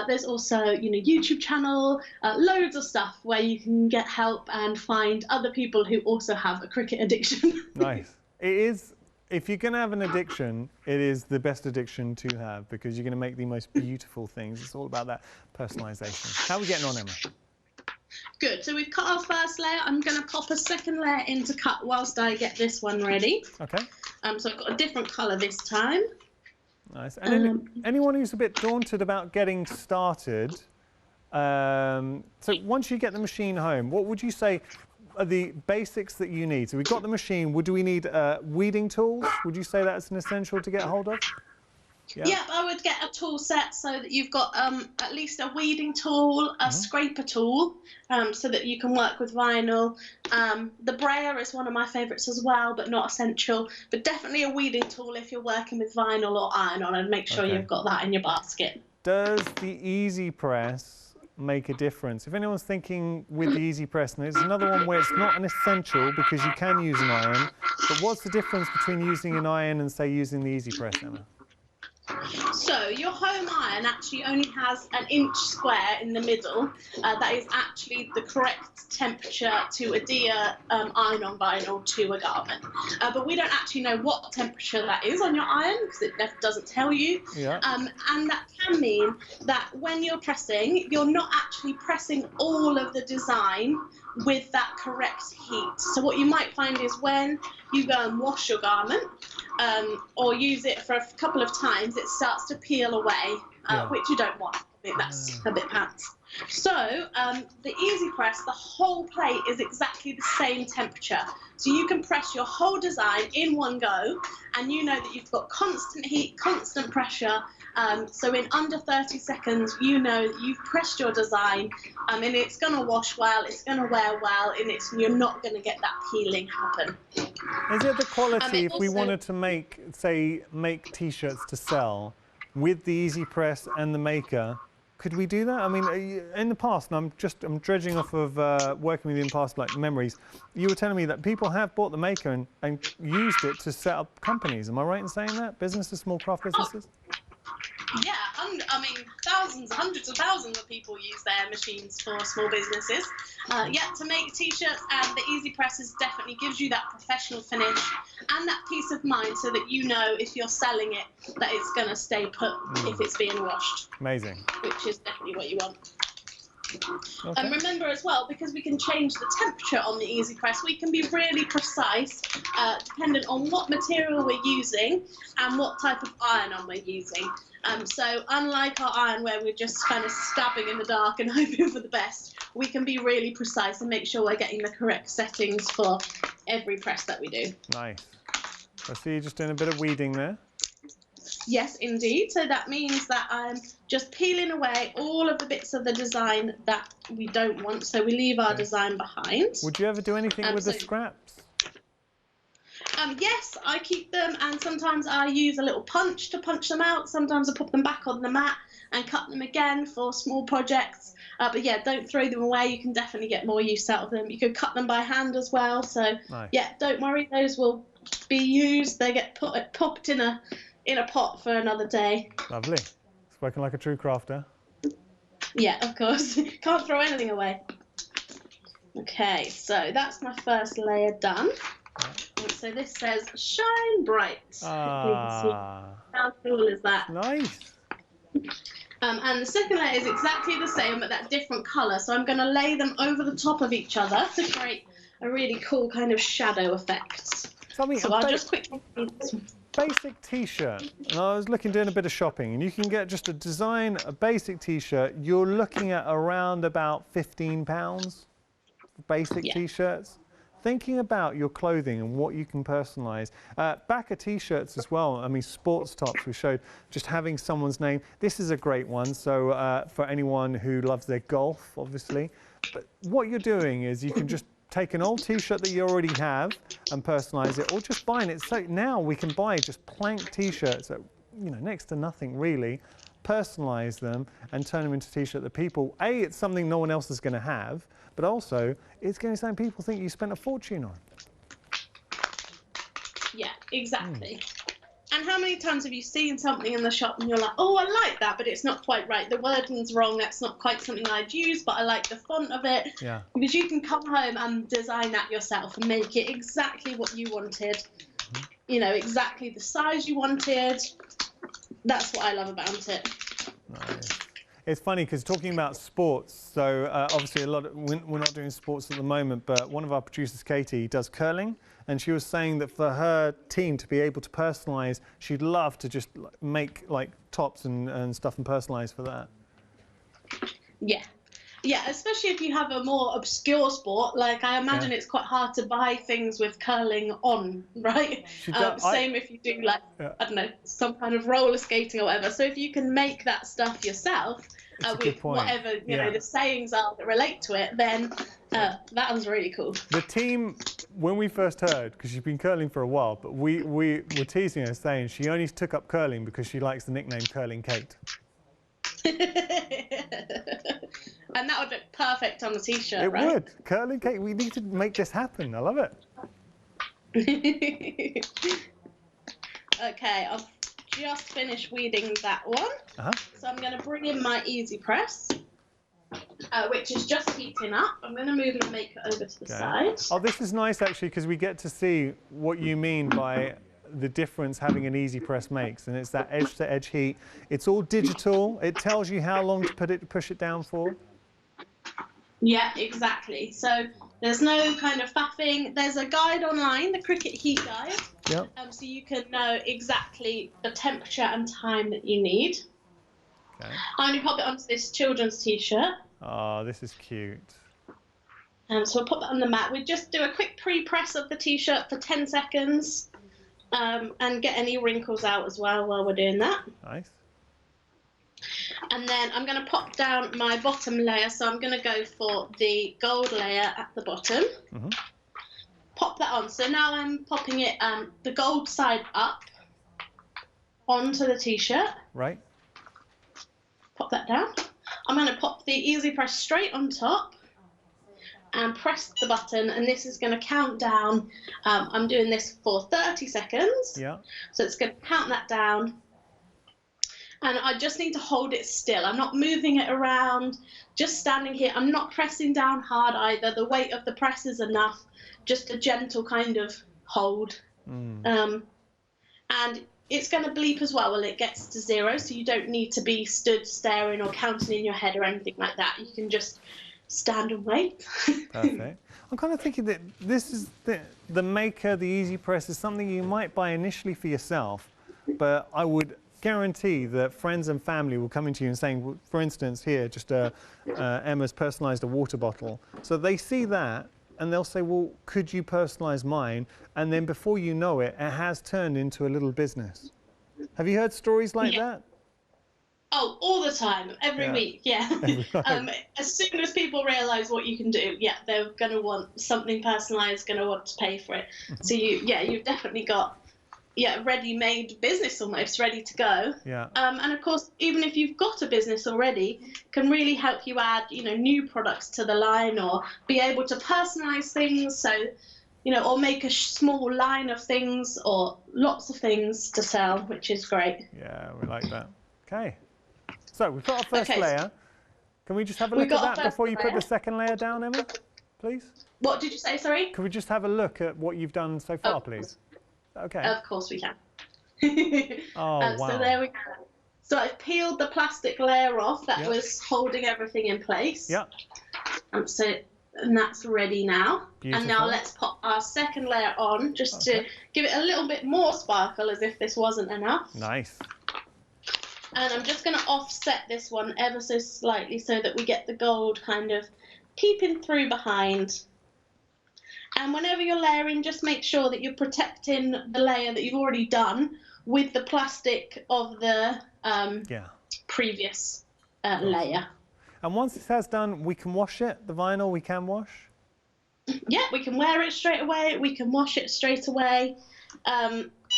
There's also, you know, YouTube channel, loads of stuff where you can get help and find other people who also have a Cricut addiction. Nice. It is. If you're going to have an addiction, it is the best addiction to have, because you're going to make the most beautiful things. It's all about that personalisation. How are we getting on, Emma? Good. So we've cut our first layer. I'm going to pop a second layer in to cut whilst I get this one ready. Okay. So I've got a different colour this time. Nice. And then anyone who's a bit daunted about getting started, so once you get the machine home, what would you say are the basics that you need? So we've got the machine. Do we need weeding tools? Would you say that's an essential to get hold of? Yeah, I would get a tool set so that you've got at least a weeding tool, a scraper tool, so that you can work with vinyl. The brayer is one of my favourites as well, but not essential. But definitely a weeding tool if you're working with vinyl or iron-on, and make sure you've got that in your basket. Does the Easy Press make a difference? If anyone's thinking with the Easy Press, and there's another one where it's not an essential because you can use an iron, but what's the difference between using an iron and, say, using the Easy Press, Emma? So your home iron actually only has an inch square in the middle. That is actually the correct temperature to adhere iron-on vinyl to a garment. But we don't actually know what temperature that is on your iron because it doesn't tell you. Yeah. And that can mean that when you're pressing, you're not actually pressing all of the design with that correct heat. So what you might find is when you go and wash your garment or use it for a couple of times, it starts to peel away, which you don't want. I think that's a bit pants. So the Easy Press, the whole plate is exactly the same temperature. So you can press your whole design in one go, and you know that you've got constant heat, constant pressure. So in under 30 seconds, you know that you've pressed your design, and it's going to wash well, it's going to wear well, and you're not going to get that peeling happen. Is it the quality, if we wanted to make T-shirts to sell with the Easy Press and the Maker, could we do that? I mean, in the past, and I'm dredging off of working with you in the past, like memories, you were telling me that people have bought the Maker and used it to set up companies. Am I right in saying that? Businesses, small craft businesses? Yeah, I mean, thousands, hundreds of thousands of people use their machines for small businesses. To make T-shirts, and the Easy Presses definitely gives you that professional finish and that peace of mind, so that you know if you're selling it that it's going to stay put if it's being washed. Amazing. Which is definitely what you want. Okay. And remember as well, because we can change the temperature on the Easy Press, we can be really precise dependent on what material we're using and what type of iron-on we're using. So unlike our iron where we're just kind of stabbing in the dark and hoping for the best, we can be really precise and make sure we're getting the correct settings for every press that we do. Nice. I see you just doing a bit of weeding there. Yes, indeed. So that means that I'm just peeling away all of the bits of the design that we don't want, so we leave our design behind. Would you ever do anything with the scraps? Yes, I keep them, and sometimes I use a little punch to punch them out. Sometimes I put them back on the mat and cut them again for small projects. But yeah, don't throw them away. You can definitely get more use out of them. You can cut them by hand as well. So yeah, don't worry. Those will be used. They get popped in a pot for another day. Lovely. It's Spoken like a true crafter. Yeah, of course. Can't throw anything away. Okay, so that's my first layer done. And so this says shine bright. Ah, How cool is that? nice. And the second layer is exactly the same, but that different colour. So I'm going to lay them over the top of each other to create a really cool kind of shadow effect. So I'll just quickly... Basic t-shirt, and I was doing a bit of shopping, and you can get just a basic t-shirt. You're looking at around about £15 for basic t-shirts. Thinking about your clothing and what you can personalize. Back of t-shirts as well. I mean, sports tops, we showed just having someone's name. This is a great one. So for anyone who loves their golf, obviously. But what you're doing is you can just take an old t-shirt that you already have and personalize it, or just buying it. So now we can buy just blank t-shirts at, you know, next to nothing really, personalize them and turn them into t-shirt that people, it's something no one else is going to have, but also it's going to be something people think you spent a fortune on. Yeah, exactly. And how many times have you seen something in the shop and you're like, oh, I like that, but it's not quite right. The wording's wrong. That's not quite something I'd use, but I like the font of it. Yeah. Because you can come home and design that yourself and make it exactly what you wanted. You know, exactly the size you wanted. That's what I love about it. Nice. It's funny because talking about sports, so obviously we're not doing sports at the moment, but one of our producers, Katie, does curling, and she was saying that for her team to be able to personalise, she'd love to just make like tops and stuff and personalise for that. Yeah. Yeah, especially if you have a more obscure sport, like I imagine it's quite hard to buy things with curling on, right? Same if you do like, I don't know, some kind of roller skating or whatever. So if you can make that stuff yourself with whatever, you know, the sayings are that relate to it, then that was really cool. The team, when we first heard, because she's been curling for a while, but we were teasing her saying she only took up curling because she likes the nickname Curling Kate. And that would look perfect on the t-shirt, It would. Curling Kate, we need to make this happen. I love it. Okay, I've just finished weeding that one. So I'm going to bring in my Easy Press, which is just heating up. I'm going to move the maker over to the side. Oh, this is nice actually, because we get to see what you mean by the difference having an Easy Press makes, and it's that edge-to-edge heat. It's all digital. It tells you how long to push it down for. Yeah, exactly. So there's no kind of faffing. There's a guide online, the Cricut Heat Guide. Yep. So you can know exactly the temperature and time that you need. Okay. I'm going to pop it onto this children's t-shirt. Oh, this is cute. So we'll pop that on the mat. We just do a quick pre-press of the t-shirt for 10 seconds and get any wrinkles out as well while we're doing that. Nice. And then I'm going to pop down my bottom layer. So I'm going to go for the gold layer at the bottom. Pop that on. So now I'm popping it the gold side up onto the t-shirt. Right. Pop that down. I'm going to pop the Easy Press straight on top and press the button, and this is going to count down. I'm doing this for 30 seconds. Yeah. So it's going to count that down. And I just need to hold it still. I'm not moving it around, just standing here. I'm not pressing down hard either. The weight of the press is enough. Just a gentle kind of hold. And it's going to bleep as well when it gets to 0, so you don't need to be stood staring or counting in your head or anything like that. You can just stand and wait. Perfect. I'm kind of thinking that this is the maker, the Easy Press, is something you might buy initially for yourself, but I would guarantee that friends and family will come into you and saying, for instance, here, just Emma's personalised a water bottle. So they see that and they'll say, well, could you personalise mine? And then before you know it, it has turned into a little business. Have you heard stories like that? Oh, all the time, every week, as soon as people realise what you can do, they're going to want something personalised, going to want to pay for it. So you've definitely got ready-made business almost ready to go. And of course, even if you've got a business already, can really help you add, new products to the line, or be able to personalise things. So, or make a small line of things or lots of things to sell, which is great. Yeah, we like that. Okay. So we've got our first layer. Can we just have a look at that before you put the second layer down, Emma, please? What did you say, sorry? Can we just have a look at what you've done so far, please? Okay. Of course we can. Wow. So there we go. So I've peeled the plastic layer off that was holding everything in place. Yep. And that's ready now. Beautiful. And now let's pop our second layer on just to give it a little bit more sparkle, as if this wasn't enough. Nice. And I'm just going to offset this one ever so slightly so that we get the gold kind of peeping through behind. And whenever you're layering, just make sure that you're protecting the layer that you've already done with the plastic of the previous layer. And once this has done, we can wash it, the vinyl we can wash? Yeah, we can wear it straight away, we can wash it straight away.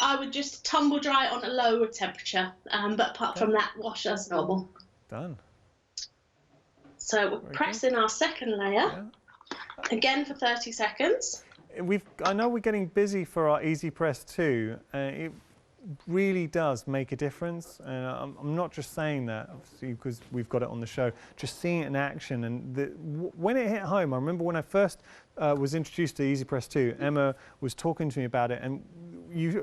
I would just tumble dry it on a lower temperature, but apart from that, wash as normal. Done. So we're pressing our second layer, again for 30 seconds. I know we're getting busy for our Easy Press too. It really does make a difference. I'm not just saying that, obviously, because we've got it on the show. Just seeing it in action, and when it hit home, I remember when I first was introduced to Easy Press 2, Emma was talking to me about it, and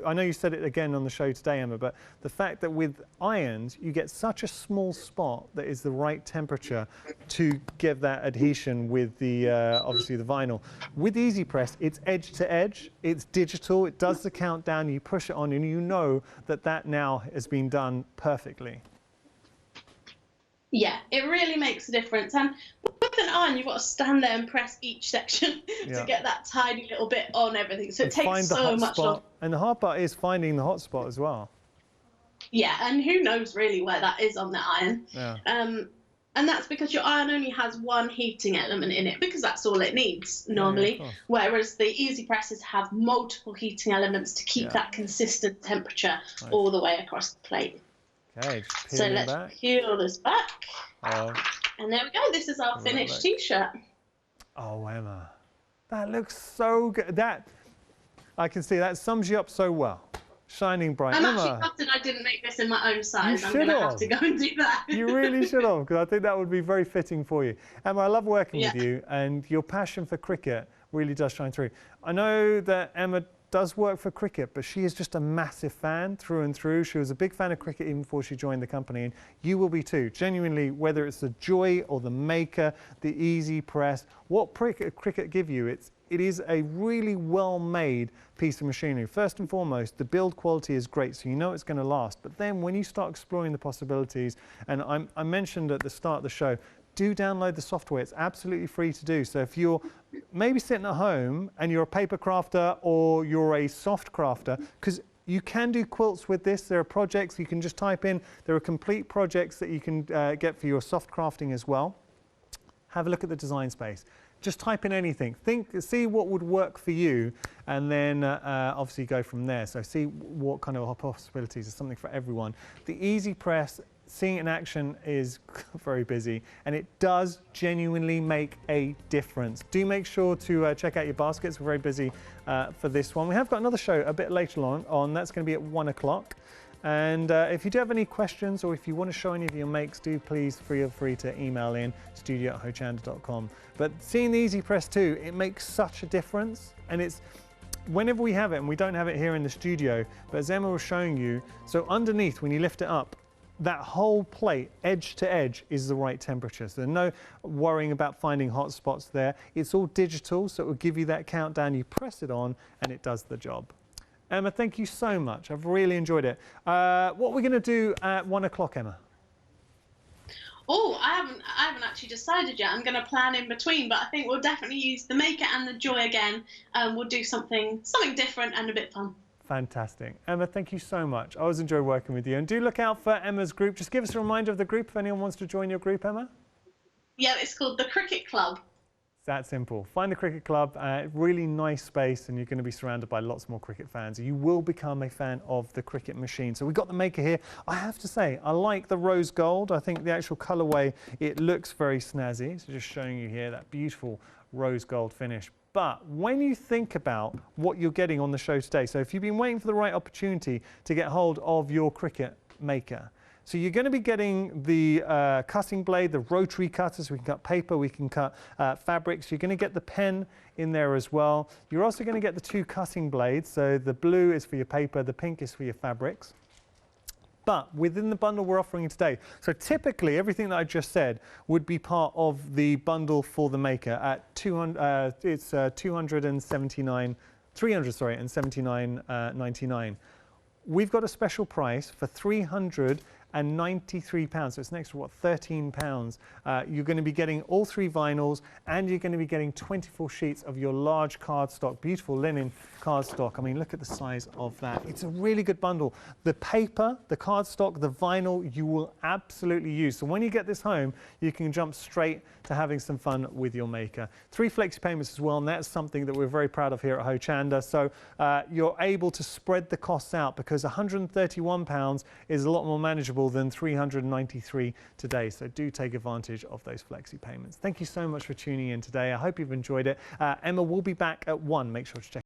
I know you said it again on the show today, Emma, but the fact that with irons, you get such a small spot that is the right temperature to give that adhesion with the, obviously the vinyl. With Easy Press, it's edge to edge, it's digital, it does the countdown, you push it on, and you know that that now has been done perfectly. Yeah, it really makes a difference. And with an iron, you've got to stand there and press each section to get that tiny little bit on everything. So it takes so much longer. And the hard part is finding the hot spot as well. Yeah, and who knows really where that is on the iron. Yeah. And that's because your iron only has one heating element in it, because that's all it needs normally. Whereas the Easy Presses have multiple heating elements to keep that consistent temperature all the way across the plate. Okay, so let's peel this back. And there we go. This is our finished t-shirt. Oh, Emma, that looks so good. That, I can see, that sums you up so well. Shining bright. I'm Emma, actually gutted I didn't make this in my own size. I'm going to have to go and do that. You really should have, because I think that would be very fitting for you. Emma, I love working with you, and your passion for Cricut really does shine through. I know that Emma does work for Cricut, but she is just a massive fan through and through. She was a big fan of Cricut even before she joined the company, and you will be too. Genuinely, whether it's the Joy or the Maker, the Easy Press, what Cricut give you, it is a really well-made piece of machinery. First and foremost, the build quality is great, so you know it's going to last. But then when you start exploring the possibilities, and I mentioned at the start of the show, do download the software. It's absolutely free to do. So if you're maybe sitting at home and you're a paper crafter or you're a soft crafter, because you can do quilts with this. There are projects you can just type in. There are complete projects that you can get for your soft crafting as well. Have a look at the design space. Just type in anything. See what would work for you, and then obviously go from there. So see what kind of possibilities. There's something for everyone. The Easy Press, seeing it in action is very busy, and it does genuinely make a difference. Do make sure to check out your baskets. We're very busy for this one. We have got another show a bit later on. That's going to be at 1 o'clock. And if you do have any questions, or if you want to show any of your makes, do please feel free to email in studio@hochanda.com. But seeing the Easy Press too, it makes such a difference, and it's whenever we have it, and we don't have it here in the studio, but as Emma was showing you, so underneath when you lift it up, that whole plate, edge to edge, is the right temperature. So there's no worrying about finding hot spots there. It's all digital, so it will give you that countdown. You press it on, and it does the job. Emma, thank you so much. I've really enjoyed it. What are we going to do at 1 o'clock, Emma? Oh, I haven't actually decided yet. I'm going to plan in between, but I think we'll definitely use the Maker and the Joy again. We'll do something different and a bit fun. Fantastic. Emma, thank you so much. I always enjoy working with you. And do look out for Emma's group. Just give us a reminder of the group if anyone wants to join your group, Emma. Yeah, it's called the Cricut Club. It's that simple. Find the Cricut Club, really nice space, and you're going to be surrounded by lots more Cricut fans. You will become a fan of the Cricut machine. So we've got the Maker here. I have to say, I like the rose gold. I think the actual colorway, it looks very snazzy. So just showing you here that beautiful rose gold finish. But when you think about what you're getting on the show today, so if you've been waiting for the right opportunity to get hold of your Cricut Maker, So you're going to be getting the cutting blade, the rotary cutters. We can cut paper, we can cut fabrics. You're going to get the pen in there as well. You're also going to get the 2 cutting blades. So the blue is for your paper, the pink is for your fabrics. But within the bundle we're offering today, so typically everything that I just said would be part of the bundle for the maker at $379.99. We've got a special price for £393, so it's an extra, what, £13. You're going to be getting all 3 vinyls, and you're going to be getting 24 sheets of your large cardstock, beautiful linen cardstock. I mean, look at the size of that. It's a really good bundle. The paper, the cardstock, the vinyl, you will absolutely use. So when you get this home, you can jump straight to having some fun with your maker. 3 flexi payments as well, and that's something that we're very proud of here at Hochanda. So you're able to spread the costs out, because £131 is a lot more manageable than $393 today. So do take advantage of those flexi payments. Thank you so much for tuning in today. I hope you've enjoyed it. Emma will be back at 1. Make sure to check